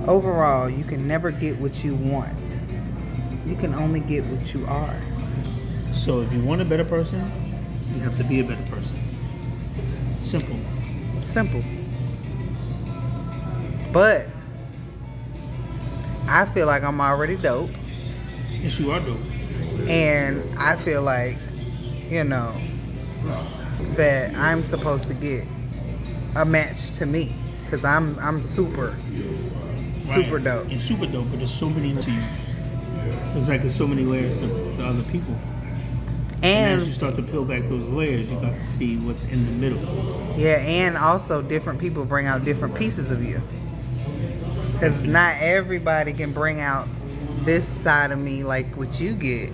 Overall, you can never get what you want. You can only get what you are. So if you want a better person, you have to be a better person. Simple. Simple. But I feel like I'm already dope. Yes, you are dope. And I feel like, you know, that I'm supposed to get a match to me. Because I'm super dope. You're super dope, but there's so many to you. It's like there's so many layers to other people. And as you start to peel back those layers, you got to see what's in the middle. Yeah, and also different people bring out different pieces of you. Because not everybody can bring out this side of me like what you get,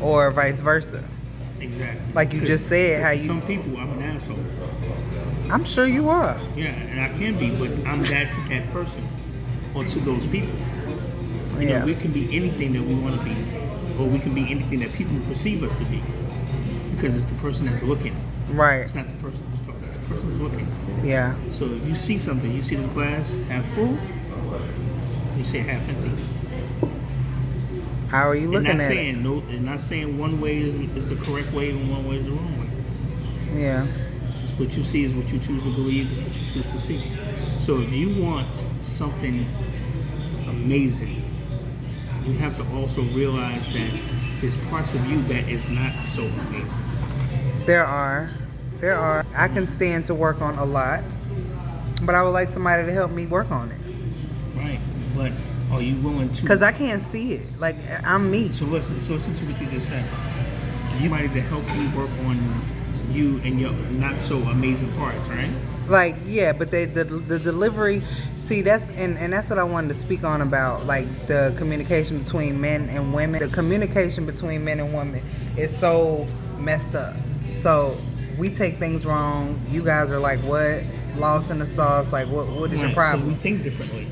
or vice versa. Exactly. Like you just said, how you... Some people, I'm an asshole. I'm sure you are. Yeah, and I can be, but I'm that to that person, or to those people. You know, we can be anything that we want to be, or we can be anything that people perceive us to be, because it's the person that's looking. Right. It's not the person who's talking. It's the person who's looking. Yeah. So if you see something, you see this glass half full, you say half empty. How are you looking at it? And not saying one way is the correct way and one way is the wrong way. Yeah. It's what you see is what you choose to believe, is what you choose to see. So if you want something amazing, you have to also realize that there's parts of you that is not so amazing. There are. I can stand to work on a lot, but I would like somebody to help me work on it. Right, but are you willing to? Because I can't see it. Like, I'm me. So listen to what you just said. You might to help you work on you and your not so amazing parts, right? Like, yeah, but the delivery, see, that's what I wanted to speak on about, like the communication between men and women. The communication between men and women is so messed up. So we take things wrong. You guys are like, what? Lost in the sauce. Like, what is your problem? So we think differently.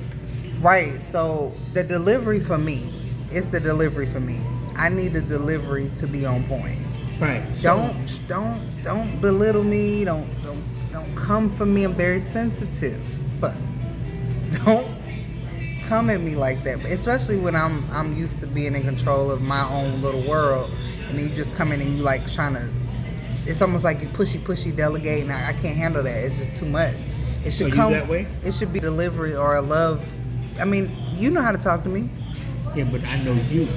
Right. So the delivery for me, it's the delivery for me. I need the delivery to be on point. Right. Don't belittle me. Don't come for me. I'm very sensitive, but don't come at me like that. Especially when I'm used to being in control of my own little world, and then you just come in and you like trying to. It's almost like you pushy delegate, and I can't handle that. It's just too much. It should come that way. It should be delivery or a love. I mean, you know how to talk to me. Yeah, but I know you.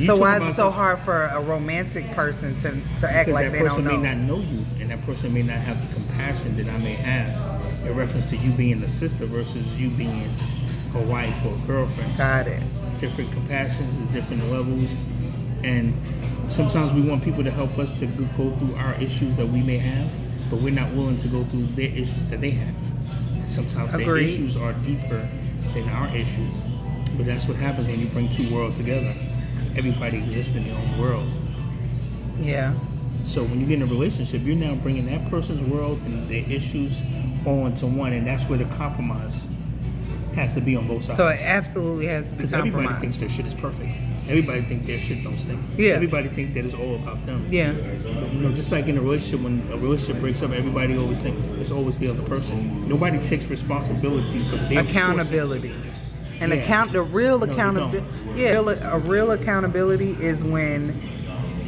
So why is it so hard for a romantic person to act like they don't know? That person may not know you, and that person may not have the compassion that I may have in reference to you being a sister versus you being a wife or a girlfriend. Got it. It's different compassions, it's different levels, and sometimes we want people to help us to go through our issues that we may have, but we're not willing to go through their issues that they have. And sometimes their issues are deeper than our issues. But that's what happens when you bring two worlds together. Because everybody exists in their own world. Yeah. So when you get in a relationship, you're now bringing that person's world and their issues all into one. And that's where the compromise has to be on both sides. So it absolutely has to be compromised. Because everybody thinks their shit is perfect. Everybody thinks their shit don't stink. Yeah. Everybody thinks that it's all about them. Yeah. But, you know, just like in a relationship, when a relationship breaks up, everybody always thinks it's always the other person. Nobody takes responsibility for their accountability. Portion. And a real accountability is when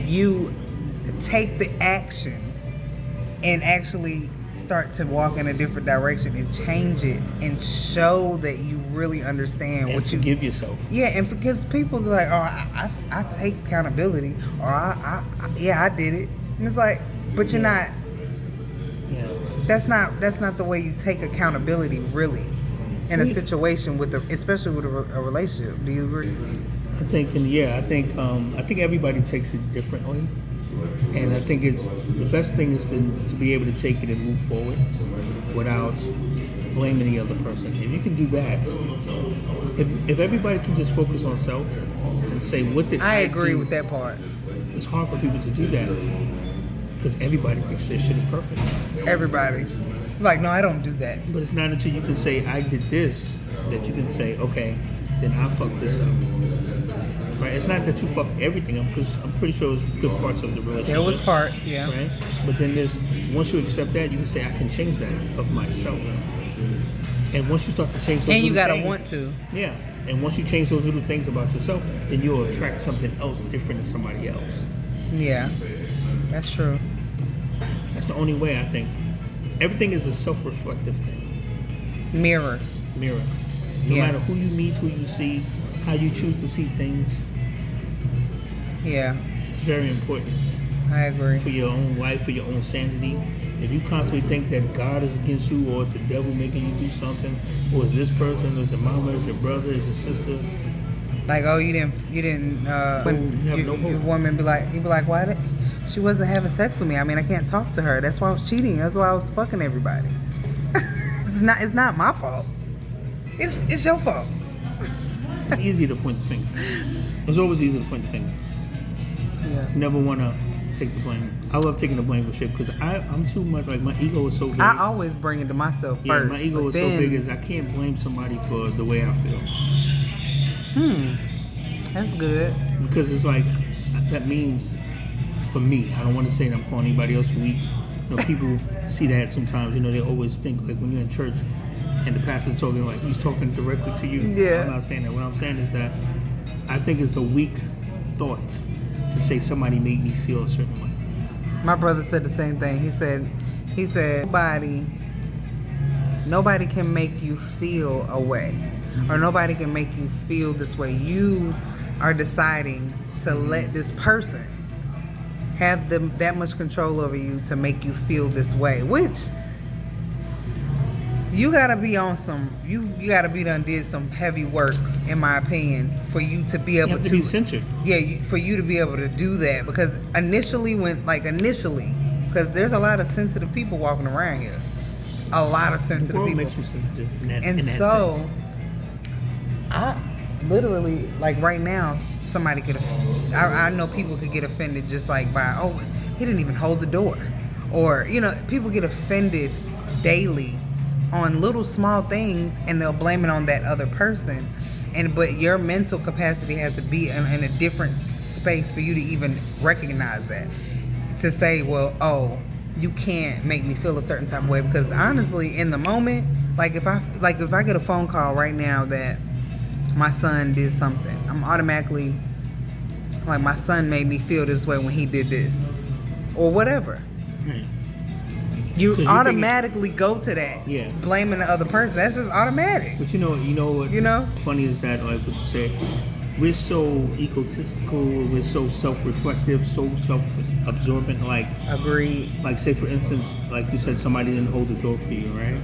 you take the action and actually start to walk in a different direction and change it and show that you really understand and what you give yourself. Yeah, and because people are like, oh, I take accountability, or I did it, and it's like, but you're not. Yeah. That's not the way you take accountability really in a situation especially with a relationship. Do you agree? I think everybody takes it differently. And I think the best thing is to be able to take it and move forward without blaming the other person. If you can do that, if everybody can just focus on self and say what did I agree do, with that part. It's hard for people to do that because everybody thinks their shit is perfect. Everybody. Like, no, I don't do that. But it's not until you can say I did this that you can say, okay, then I fucked this up. Right? It's not that you fuck everything up, because I'm pretty sure it's good parts of the relationship. There was parts, yeah. Right? But then once you accept that, you can say, I can change that of myself. And once you start to change those And you gotta things, want to. Yeah. And once you change those little things about yourself, then you'll attract something else different than somebody else. Yeah, that's true. That's the only way, I think. Everything is a self-reflective thing. Mirror. No matter who you meet, who you see, how you choose to see things. Yeah. It's very important. I agree. For your own life, for your own sanity. If you constantly think that God is against you, or it's the devil making you do something, or it's this person, or it's your mama, it's your brother, it's your sister. Like, oh, you didn't. When you have no hope. Your woman he'd be like, why? She wasn't having sex with me. I mean, I can't talk to her. That's why I was cheating. That's why I was fucking everybody. It's not my fault. It's your fault. It's easy to point the finger. It's always easy to point the finger. Yeah. You never want to take the blame. I love taking the blame for shit because I'm too much, like, my ego is so big. I always bring it to myself first. Yeah, my ego is so big is I can't blame somebody for the way I feel. That's good. Because it's like, that means, for me, I don't want to say that I'm calling anybody else weak. You know, people see that sometimes, you know, they always think, like, when you're in church and the pastor's talking, like, he's talking directly to you. Yeah. I'm not saying that. What I'm saying is that I think it's a weak thought to say somebody made me feel a certain way. My brother said the same thing. He said nobody can make you feel a way, or nobody can make you feel this way. You are deciding to let this person have that much control over you to make you feel this way, which you gotta be on some. You gotta be did some heavy work, in my opinion, for you to be able you have to be censored. Yeah, for you to be able to do that, because initially, because there's a lot of sensitive people walking around here, a lot of sensitive the world people. Makes you sensitive in that so, sense. I literally, like, right now, somebody could. I know people could get offended just like by, oh, he didn't even hold the door, or, you know, people get offended daily on little small things, and they'll blame it on that other person. But your mental capacity has to be in a different space for you to even recognize that. To say, well, oh, you can't make me feel a certain type of way, because honestly, in the moment, like if I get a phone call right now that my son did something, I'm automatically like, my son made me feel this way when he did this, or whatever. Right. You automatically go to that, blaming the other person. That's just automatic. But you know what? Funny is that, like what you said, we're so egotistical, we're so self-reflective, so self-absorbent. Like, agreed. Like, say for instance, like you said, somebody didn't hold the door for you, right?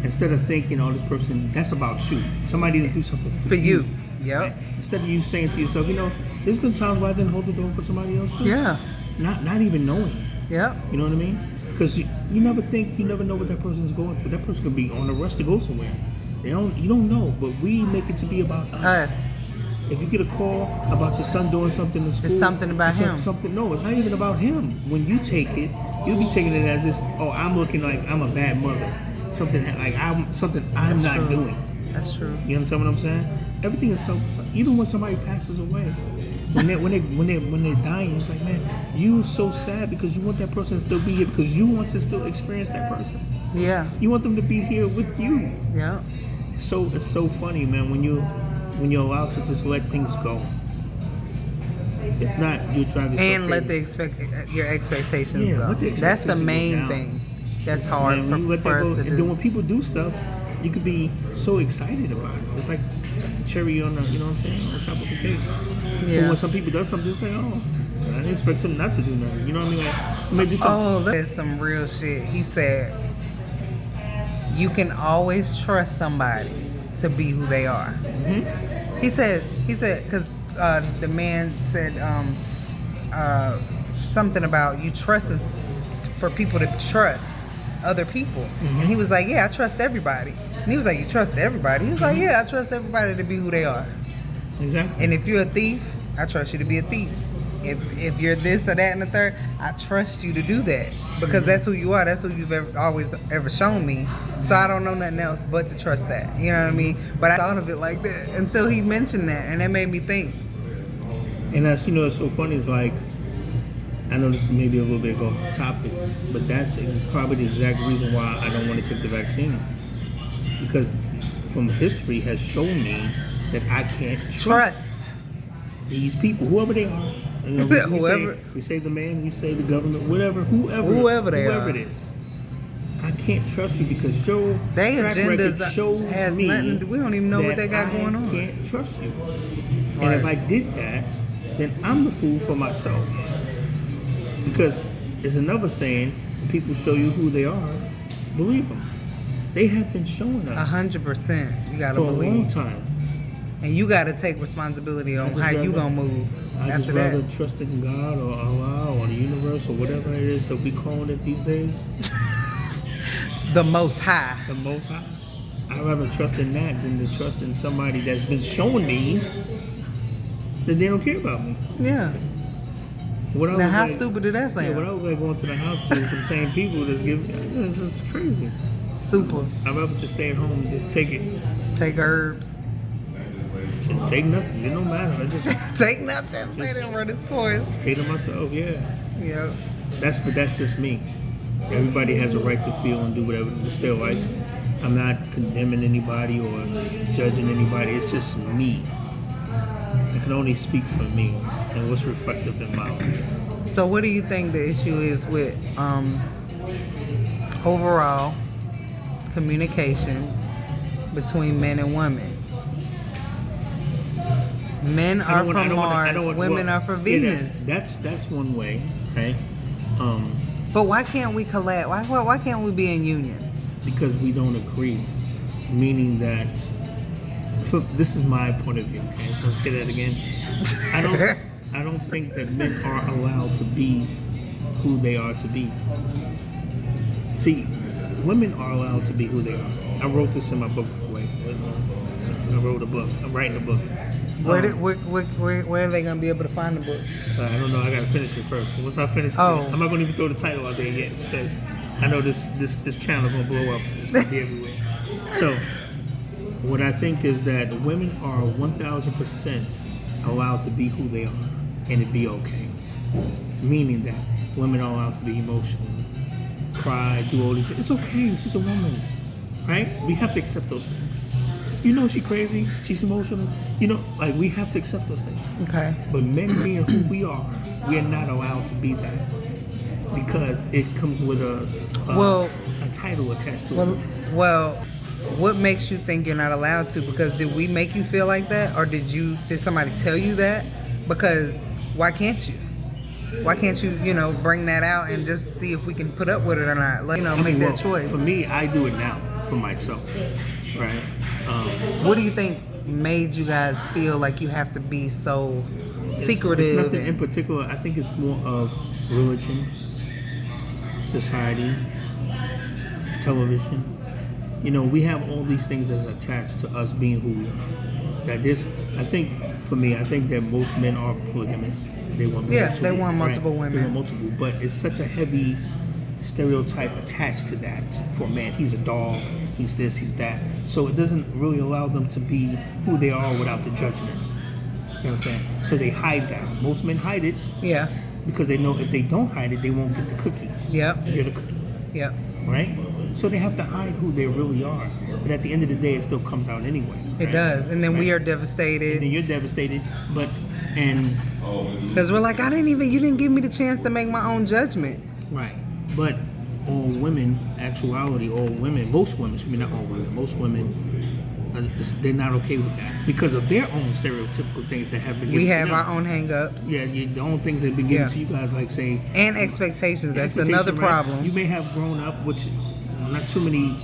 Instead of thinking, oh, this person, that's about you. Somebody didn't do something for you. Yep. Right? Instead of you saying to yourself, you know, there's been times where I didn't hold the door for somebody else too. Yeah. Not even knowing. Yep. You know what I mean? Because you never know what that person's going through. That person could be on a rush to go somewhere. You don't know, but we make it to be about us. If you get a call about your son doing something in school, it's something about him. No, it's not even about him. When you take it, you'll be taking it as this, oh, I'm looking like I'm a bad mother. Something I'm not doing. That's true. You understand what I'm saying? Everything is so. Even when somebody passes away, when they're dying, it's like, man, you so sad because you want that person to still be here, because you want to still experience that person. Yeah. You want them to be here with you. Yeah. It's so funny, man, when you're allowed to just let things go. If not, you drive yourself and let your expectations go. That's the main thing. That's hard for us to do. And then when people do stuff, you could be so excited about it. It's like cherry on the, you know what I'm saying, on top of the cake. Yeah. But when some people do something, it's like, oh, I didn't expect them not to do nothing. You know what I mean? Like, maybe do something. Oh, that's some real shit. He said, you can always trust somebody to be who they are. Mm-hmm. He said, because the man said something about you trusting for people to trust other people. Mm-hmm. And he was like, yeah, I trust everybody. And he was like, you trust everybody? He was like, yeah, I trust everybody to be who they are. Exactly. And if you're a thief, I trust you to be a thief. If you're this or that and the third, I trust you to do that, because that's who you are. That's who you've always shown me. So I don't know nothing else but to trust that. You know what I mean? But I thought of it like that until he mentioned that, and that made me think. And that's, it's so funny. It's like, I know this is maybe a little bit off the topic, but that's probably the exact reason why I don't want to take the vaccine. because from history has shown me that I can't trust these people, whoever they are. You know, we say the man, we say the government, whoever it is. I can't trust you because your track record shows me nothing. We don't even know what they got going on. I can't trust you. And if I did that, then I'm the fool for myself. Because there's another saying: when people show you who they are, believe them. They have been showing us 100%. You gotta believe for a long time. And you got to take responsibility on how you going to move I after just rather trust in God or Allah or the universe or whatever it is that we call it these days. The Most High. The Most High. I'd rather trust in that than to trust in somebody that's been showing me that they don't care about me. Yeah. Now, how stupid is that sound? Yeah, what I was like going to the hospital with the same people that's giving, it's just crazy. Super. I'd rather just stay at home and just take it. Take herbs. Take nothing. It don't matter. I just take nothing. Let him run his course. Stay to myself. Yeah. Yeah. That's just me. Everybody has a right to feel and do whatever it's their life. I'm not condemning anybody or judging anybody. It's just me. I can only speak for me and what's reflective in my life. So, what do you think the issue is with overall communication between men and women? Men are from Mars, women are for Venus. Yeah, that's one way, right? But why can't we collab? Why can't we be in union? Because we don't agree. Meaning that, this is my point of view. Okay, so I'll say that again. I don't think that men are allowed to be who they are to be. See, women are allowed to be who they are. I wrote this in my book. I wrote a book. I'm writing a book. Where are they going to be able to find the book? I don't know. I got to finish it first. Once I finish it, I'm not going to even throw the title out there yet because I know this channel is going to blow up. It's going to be everywhere. So, what I think is that women are 1,000% allowed to be who they are and it be okay. Meaning that women are allowed to be emotional, cry, do all these things. It's okay. She's a woman. Right? We have to accept those things. You know she's crazy, she's emotional. You know, like we have to accept those things. Okay. But men being who we are not allowed to be that because it comes with a title attached to it. Well, what makes you think you're not allowed to? Because did we make you feel like that, or did somebody tell you that? Because why can't you? Why can't you, bring that out and just see if we can put up with it or not? Make that choice. For me, I do it now for myself, right? What do you think made you guys feel like you have to be so secretive? It's nothing in particular. I think it's more of religion, society, television. We have all these things that's attached to us being who we are. I think that most men are polygamous. They want multiple women. They want multiple, but it's such a heavy stereotype attached to that for a man. He's a dog, he's this, he's that. So it doesn't really allow them to be who they are without the judgment. You know what I'm saying? So they hide that. Most men hide it. Yeah. Because they know if they don't hide it, they won't get the cookie. Yep. Get the cookie. Yep. Right? So they have to hide who they really are. But at the end of the day, it still comes out anyway. It does. And then we are devastated. And then you're devastated. Because we're like, you didn't give me the chance to make my own judgment. Right. But all women, most women, not all women, most women, they're not okay with that because of their own stereotypical things that have been given to them. We have our own hang-ups. Yeah, the own things that have been given to you guys, like say... And expectations. That's another problem. You may have grown up, which not too many,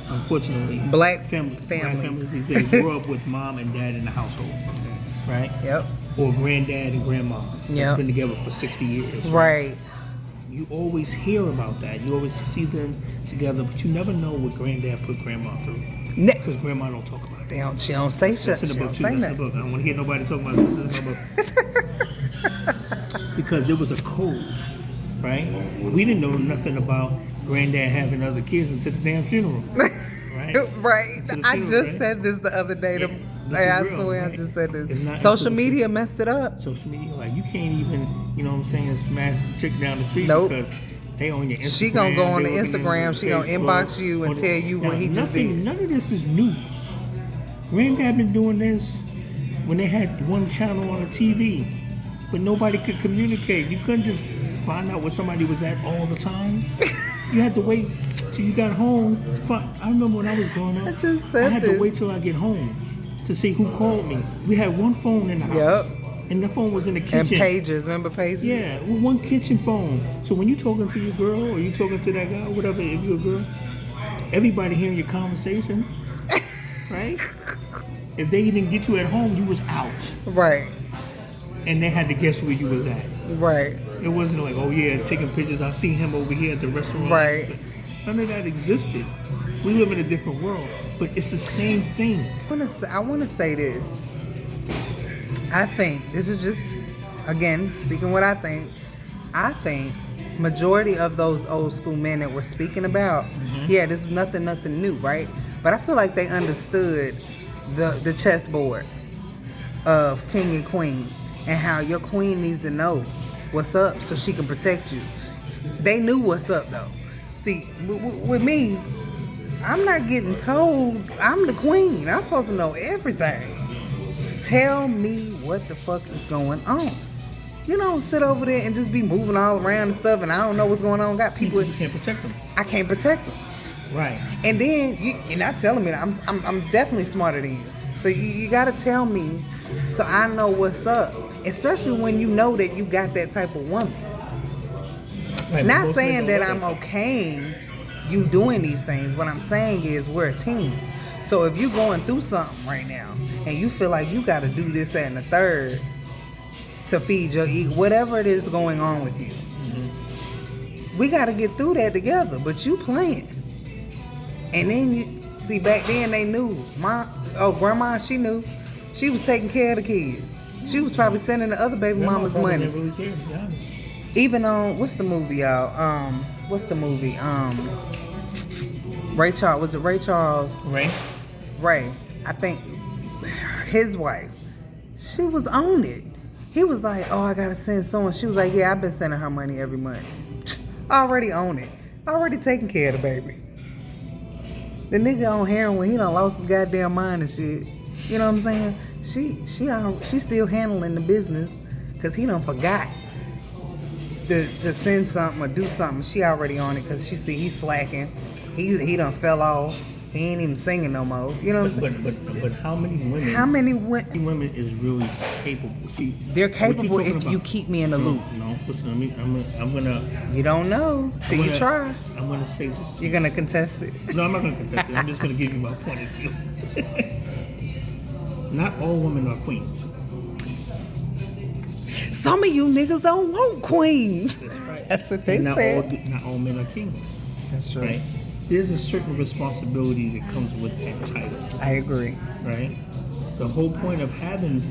unfortunately, black families these days grow up with mom and dad in the household, right? Yep. Or granddad and grandma that's been together for 60 years. Right. You always hear about that. You always see them together, but you never know what granddad put grandma through. Because grandma don't talk about it. She don't say shit. That's in the book too. That's in the book. I don't want to hear nobody talk about this. This is my book. Because there was a code, right? We didn't know nothing about granddad having other kids until the damn funeral, right? Right. I just said this the other day. I swear I just said this. Social media messed it up. Social media, like you can't even, smash the chick down the street because They on your Instagram. She gonna go on the they looking Instagram. She gonna inbox you and tell you what he just did. None of this is new. Granddad been doing this when they had one channel on the TV, but nobody could communicate. You couldn't just find out where somebody was at all the time. You had to wait till you got home to find. I remember when I was growing up, I had to wait till I get home to see who called me. We had one phone in the house. Yep. And the phone was in the kitchen. And pages, remember pages? Yeah, one kitchen phone. So when you talking to your girl or you talking to that guy or whatever, if you're a girl, everybody hearing your conversation, right? If they didn't get you at home, you was out. Right. And they had to guess where you was at. Right. It wasn't like, oh yeah, taking pictures. I see him over here at the restaurant. Right. None of that existed. We live in a different world, but it's the same thing. I want to say this. I think, this is just, again, speaking what I think majority of those old school men that we're speaking about, yeah, this is nothing new, right? But I feel like they understood the chessboard of king and queen and how your queen needs to know what's up so she can protect you. They knew what's up, though. See, with me, I'm not getting told I'm the queen. I'm supposed to know everything. Tell me what the fuck is going on. You don't sit over there and just be moving all around and stuff, and I don't know what's going on. Got people. You can't protect them. I can't protect them. Right. And then you're not telling me that I'm definitely smarter than you. So you got to tell me so I know what's up. Especially when you know that you got that type of woman. Right, not saying that I'm okay you doing these things. What I'm saying is we're a team. So if you're going through something right now and you feel like you got to do this, that, and the third to feed your whatever it is going on with you, we got to get through that together. But you playing. And then you see, back then they knew. Grandma, she knew. She was taking care of the kids. She was probably sending the other baby mamas money. Really cared, to be honest. Even on what's the movie, y'all? What's the movie? Ray Charles. Was it Ray Charles? Ray. I think his wife. She was on it. He was like, "Oh, I gotta send someone." She was like, "Yeah, I've been sending her money every month." Already on it. Already taking care of the baby. The nigga on heroin, he done lost his goddamn mind and shit. You know what I'm saying? She still handling the business because he done forgot to send something or do something. She already on it because she see he's slacking. He done fell off. He ain't even singing no more. You know what I'm saying? But how many women? How many women is really capable? See, they're capable if you keep me in the loop. No, listen. I'm gonna. You don't know till you try. I'm gonna say this. You're gonna contest it. No, I'm not gonna contest it. I'm just gonna give you my point of view. Not all women are queens. Some of you niggas don't want queens. That's right. That's what they said. Not all men are kings. That's true. Right? There's a certain responsibility that comes with that title. I agree. Right? The whole point of having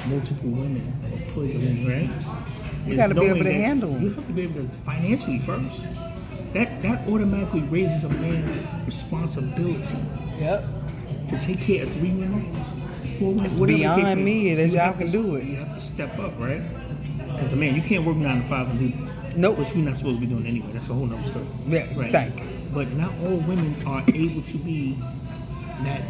multiple women or polygamy, right? You got to be able to handle them. You have to be able to financially first. That automatically raises a man's responsibility. Yep. To take care of 3 women, 4 women. It's beyond me that y'all can do it. You have to step up, right? As a man, you can't work 9 to 5 and do that. Nope. Which we're not supposed to be doing anyway. That's a whole nother story. Yeah, right. Thank you. But not all women are able to be that.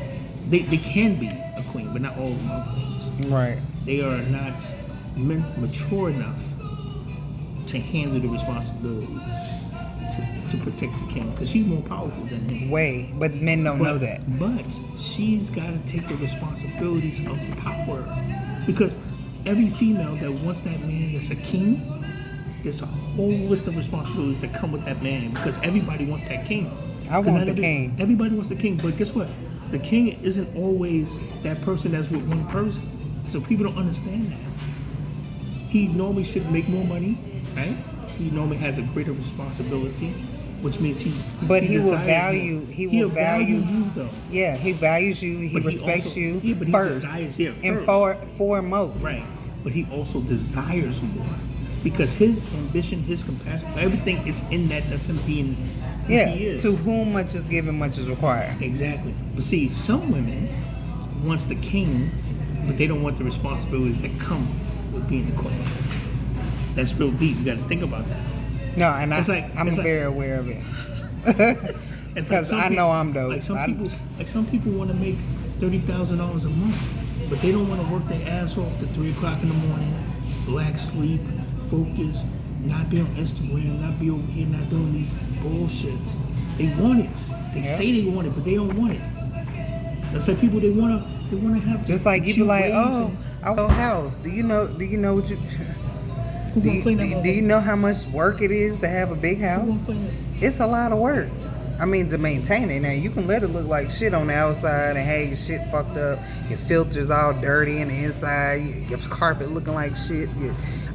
They can be a queen, but not all of them are queens. Right. They are not mature enough to handle the responsibilities to protect the king, because she's more powerful than him. But men don't know that. But she's got to take the responsibilities of the power, because every female that wants that man that's a king, there's a whole list of responsibilities that come with that man, because everybody wants that king. I want the king. Everybody wants the king, but guess what? The king isn't always that person that's with one person. So people don't understand that. He normally should make more money, right? He normally has a greater responsibility, which means he will value you though. Yeah, he values you. He respects you first and foremost. Right, but he also desires more, because his ambition, his compassion, everything is in that. That's him being who he is. To whom much is given, much is required. Exactly. But see, some women wants the king, but they don't want the responsibilities that come with being the queen. That's real deep. You got to think about that. No, and It's I'm it's very aware of it. it's Because some I know I'm dope. Like some people want to make $30,000 a month, but they don't want to work their ass off to 3 o'clock in the morning, lack sleep, focus, not be on Instagram, not be over here, not doing these bullshits. They want it. They say they want it, but they don't want it. That's like people they wanna have. Just like you be like, oh, I want a house. Do you know what you? Do you know how much work it is to have a big house? It's a lot of work. I mean, to maintain it. Now, you can let it look like shit on the outside and hey, your shit fucked up. Your filter's all dirty in the inside. Your carpet looking like shit.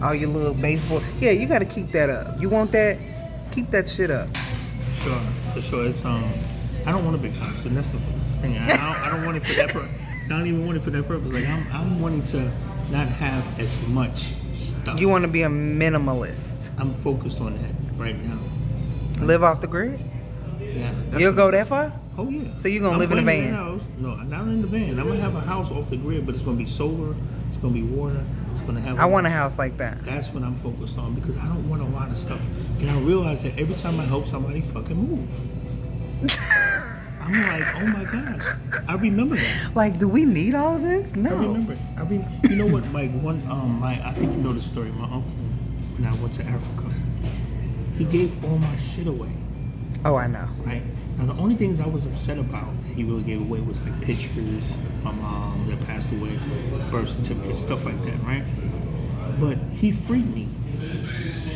All your little baseboard. Yeah, you got to keep that up. You want that? Keep that shit up. Sure, for sure. It's I don't want a big house, and that's the thing. I don't want it for that purpose. I don't even want it for that purpose. Like I'm wanting to not have as much stuff. You want to be a minimalist. I'm focused on that right now. Live off the grid? Yeah. You'll go that far? Oh yeah. So you're gonna live in a van? No, not in the van. I'm gonna have a house off the grid, but it's gonna be solar. It's gonna be water. It's gonna have. I want a house like that. That's what I'm focused on because I don't want a lot of stuff. And I realize that every time I help somebody fucking move, I'm like, oh my gosh, I remember that. Like, do we need all of this? No. I remember it. You know what? Like I think you know the story. My uncle, when I went to Africa, he gave all my shit away. Oh, I know. Right. Now, the only things I was upset about that he really gave away was like pictures of my mom that passed away, birth certificates, stuff like that, right? But he freed me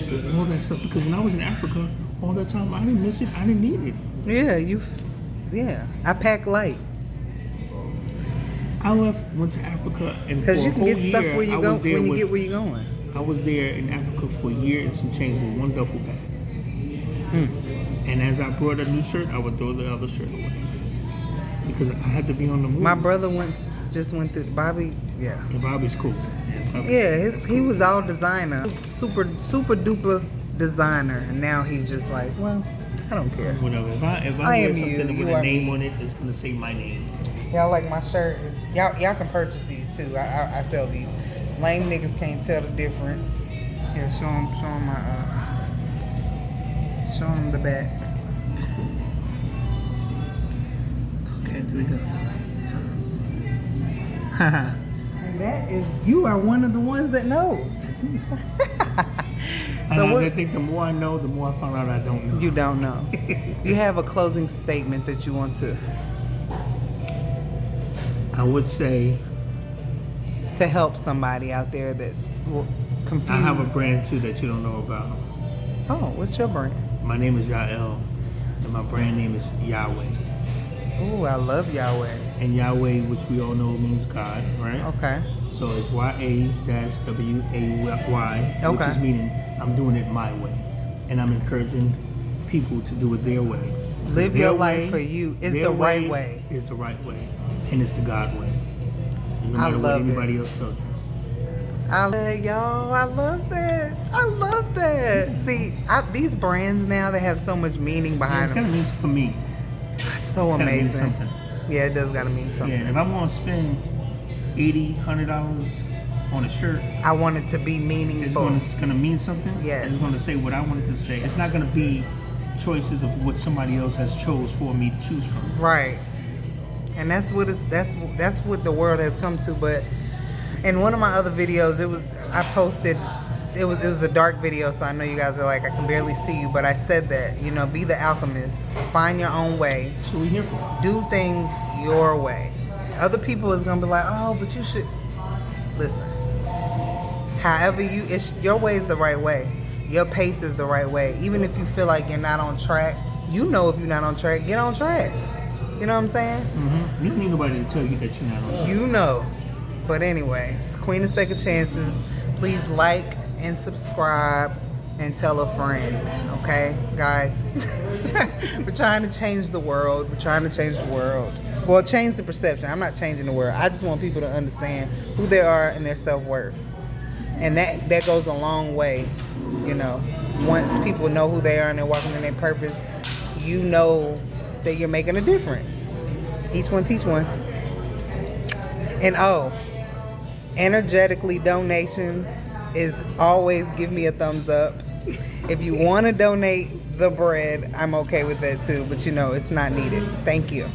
with all that stuff because when I was in Africa, all that time, I didn't miss it. I didn't need it. Yeah, I pack light. I went to Africa, and because you can get stuff year, where you go when you get where you're going. I was there in Africa for a year and some change with one duffel bag. And as I brought a new shirt, I would throw the other shirt away because I had to be on the move. My brother just went through Bobby. Yeah. And Bobby's cool. He was all designer, super duper designer, and now he's just like, well, I don't care. Whatever. If I wear something with a name on it, it's gonna say my name. Y'all like my shirt? Y'all can purchase these too. I sell these. Lame niggas can't tell the difference. Here, show them the back. Okay, here we go. And that is, you are one of the ones that knows. I think the more I know, the more I find out I don't know. You don't know. You have a closing statement that you want to? I would say to help somebody out there that's confused. I have a brand too that you don't know about. Oh, what's your brand? My name is Yael, and my brand name is Yahweh. Oh, I love Yahweh. And Yahweh, which we all know means God, right? Okay. So it's YA-WAY, okay. Which is meaning I'm doing it my way. And I'm encouraging people to do it their way. Live your life for you. It's the right way. It's the right way. And it's the God way. No matter what anybody else tells you. I love that. I love that. See, these brands now, they have so much meaning behind them. It's gotta mean for me. So amazing. Yeah, it does gotta mean something. Yeah, and if I'm gonna spend $80, $100 on a shirt, I want it to be meaningful. It's gonna mean something. Yes. It's gonna say what I wanted to say. It's not gonna be choices of what somebody else has chose for me to choose from. Right. And that's what the world has come to. But in one of my other videos, I posted. It was a dark video, so I know you guys are like, I can barely see you, but I said that, be the alchemist. Find your own way. That's what we're here for. Do things your way. Other people is gonna be like, oh, but you should listen. However your way is the right way. Your pace is the right way. Even if you feel like you're not on track, if you're not on track, get on track. You know what I'm saying? Mm-hmm. You don't need nobody to tell you that you're not on track. But anyways, Queen of Second Chances. Please like and subscribe and tell a friend. Okay, guys? We're trying to change the world. Well, change the perception. I'm not changing the world. I just want people to understand who they are and their self-worth. And that goes a long way. Once people know who they are and they're walking in their purpose, you know that you're making a difference. Each one teach one. And energetically donations is always give me a thumbs up. If you want to donate the bread, I'm okay with that too, but it's not needed. Thank you.